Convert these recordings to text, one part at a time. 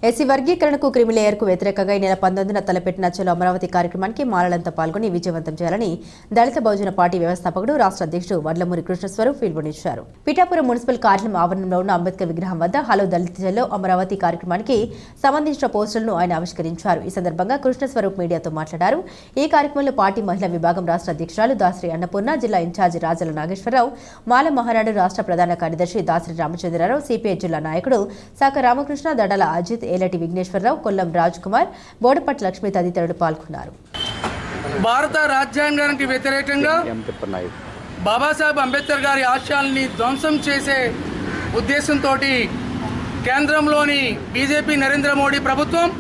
SC వర్గీకరణకు క్రిమిలేయర్కు వ్యతిరేకంగా ఈ నెల 19న తలపెట్టిన చలో అమరావతి కార్యక్రమానికి మాలలంతా పాల్గొని విజయవంతం చేయాలని దళిత బహుజన పార్టీ వ్యవస్థాపకుడు రాష్ట్ర అధ్యక్షుడు వడ్లమూరి కృష్ణస్వరూప్ పిలుపునిచ్చారు. పిఠాపురం మున్సిపల్ కార్యాలయం ఆవరణంలో ఉన్న అంబేద్కర్ విగ్రహం వద్ద హలో దళిత చలో అమరావతి కార్యక్రమానికి సంబంధించిన పోస్టర్లను ఆయన ఆవిష్కరించారు. ఈ సందర్భంగా కృష్ణస్వరూప్ మీడియాతో మాట్లాడారు. ఈ కార్యక్రమంలో పార్టీ మహిళా విభాగం రాష్ట్ర అధ్యక్షురాలు దాసరి అన్నపూర్ణ, జిల్లా ఇన్ఛార్జి రాజల నాగేశ్వరరావు, మాల మహానాడు రాష్ట్ర ప్రధాన కార్యదర్శి దాసరి రామచంద్రరావు, సిపిఐ జిల్లా నాయకుడు సాక రామకృష్ణ, దడాల అజిత్, ఏలటి విఘ్నేశ్వరరావు, కొల్లం రాజ్ కుమార్, బోడపట్ల లక్ష్మి తదితరులు పాల్గొన్నారు. భారత రాజ్యాంగానికి వ్యతిరేకంగా బాబాసాహెబ్ అంబేద్కర్ గారి ఆశయాల్ని ధ్వంసం చేసే ఉద్దేశంతో కేంద్రంలోని బీజేపీ నరేంద్ర మోడీ ప్రభుత్వం,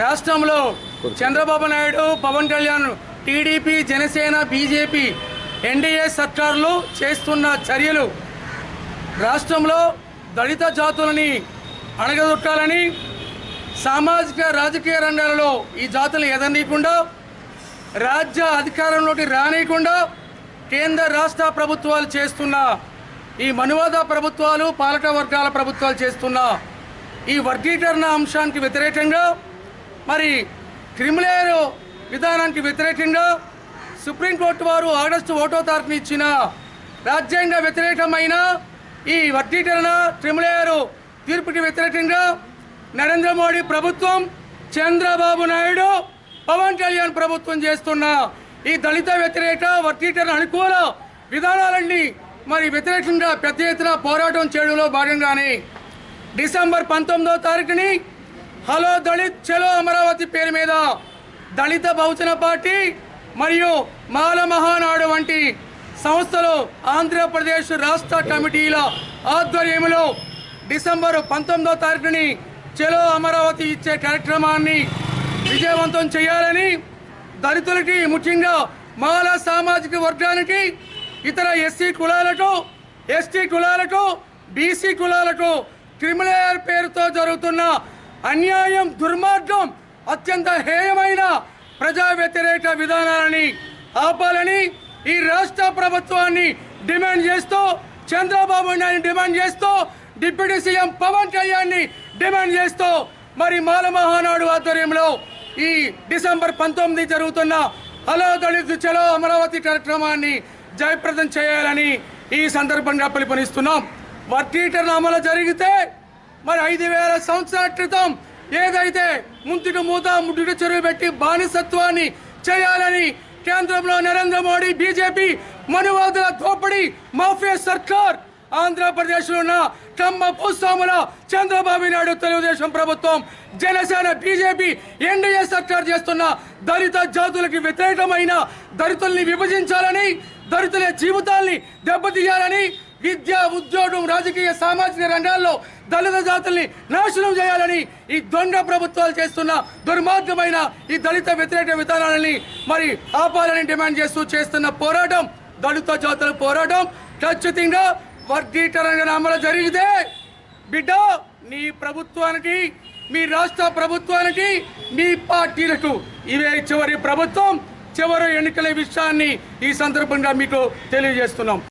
రాష్ట్రంలో Chandrababu Naidu, Pawan Kalyan, TDP, Janasena, BJP, NDA సర్కార్లు చేస్తున్న చర్యలు రాష్ట్రంలో దళిత జాతులని అణగదొక్కాలని, సామాజిక రాజకీయ రంగాలలో ఈ జాతులు ఎదనీయకుండా, రాజ్య అధికారంలోకి రానియకుండా కేంద్ర రాష్ట్ర ప్రభుత్వాలు చేస్తున్న ఈ మనువాద ప్రభుత్వాలు, పాలక వర్గాల ప్రభుత్వాలు చేస్తున్న ఈ వర్గీకరణ అంశానికి వ్యతిరేకంగా, మరి క్రిమిలేయర్ విధానానికి వ్యతిరేకంగా సుప్రీంకోర్టు వారు ఆగస్టు 1వ తారీఖున ఇచ్చిన రాజ్యాంగ వ్యతిరేకమైన ఈ వర్గీకరణ క్రిమిలేయర్ తీర్పుకి వ్యతిరేకంగా నరేంద్ర మోడీ ప్రభుత్వం, చంద్రబాబు నాయుడు, పవన్ కళ్యాణ్ ప్రభుత్వం చేస్తున్న ఈ దళిత వ్యతిరేక వర్గీకరణ అనుకూల విధానాలన్నీ మరి వ్యతిరేకంగా పెద్ద ఎత్తున పోరాటం చేయడంలో భాగంగానే డిసెంబర్ 19వ తారీఖుని హలో దళిత్ చలో అమరావతి పేరు మీద దళిత బహుజన పార్టీ మరియు మాల మహానాడు వంటి సంస్థలు ఆంధ్రప్రదేశ్ రాష్ట్ర కమిటీల ఆధ్వర్యంలో డిసెంబర్ 19వ తారీఖుని చలో అమరావతి ఇచ్చే కార్యక్రమాన్ని విజయవంతం చేయాలని, దళితులకి, ముఖ్యంగా మాల సామాజిక వర్గానికి, ఇతర ఎస్సీ కులాలకు, ఎస్టీ కులాలకు, బీసీ కులాలకు క్రిమిలేయర్ పేరుతో జరుగుతున్న అన్యాయం, దుర్మార్గం, అత్యంత హేయమైన ప్రజా వ్యతిరేక విధానాలని ఆపాలని ఈ రాష్ట్ర ప్రభుత్వాన్ని డిమాండ్ చేస్తూ, చంద్రబాబు నాయుడు డిమాండ్ చేస్తూ, డిప్యూటీ సీఎం పవన్ కళ్యాణ్ని డిమాండ్ చేస్తూ మరి మాల మహానాడు ఆధ్వర్యంలో ఈ డిసెంబర్ 19 జరుగుతున్న హలో దళిత్ చలో అమరావతి కార్యక్రమాన్ని జయప్రదం చేయాలని ఈ సందర్భంగా పిలుపునిస్తున్నాం. వర్గీకరణ అమలు జరిగితే మరి 5000 సంవత్సరాల క్రితం ఏదైతే ముందుకు మూత ముట్టుకు చెరువు పెట్టి బానిసత్వాన్ని చేయాలని కేంద్రంలో నరేంద్ర మోడీ, బీజేపీ మనువాదుల దోపిడీ మాఫియా సర్కార్, ఆంధ్రప్రదేశ్లో ఉన్న కమ్మ భూస్వాముల చంద్రబాబు నాయుడు తెలుగుదేశం ప్రభుత్వం, జనసేన, బీజేపీ, ఎన్డీఏ సర్కార్ చేస్తున్న దళిత జాతులకు వ్యతిరేకమైన, దళితుల్ని విభజించాలని, దళితుల జీవితాల్ని దెబ్బతీయాలని, విద్య, ఉద్యోగం, రాజకీయ, సామాజిక రంగాల్లో దళిత జాతుల్ని నాశనం చేయాలని ఈ దొంగ ప్రభుత్వాలు చేస్తున్న దుర్మార్గమైన ఈ దళిత వ్యతిరేక విధానాలని మరి ఆపాలని డిమాండ్ చేస్తూ చేస్తున్న పోరాటం, దళిత జాతుల పోరాటం ఖచ్చితంగా వర్గీకరణ అమలు జరిగితే బిడ్డ నీ ప్రభుత్వానికి, మీ రాష్ట్ర ప్రభుత్వానికి, మీ పార్టీలకు ఇవే చివరి ప్రభుత్వం, చివరి ఎన్నికల విషయాన్ని ఈ సందర్భంగా మీకు తెలియజేస్తున్నాం.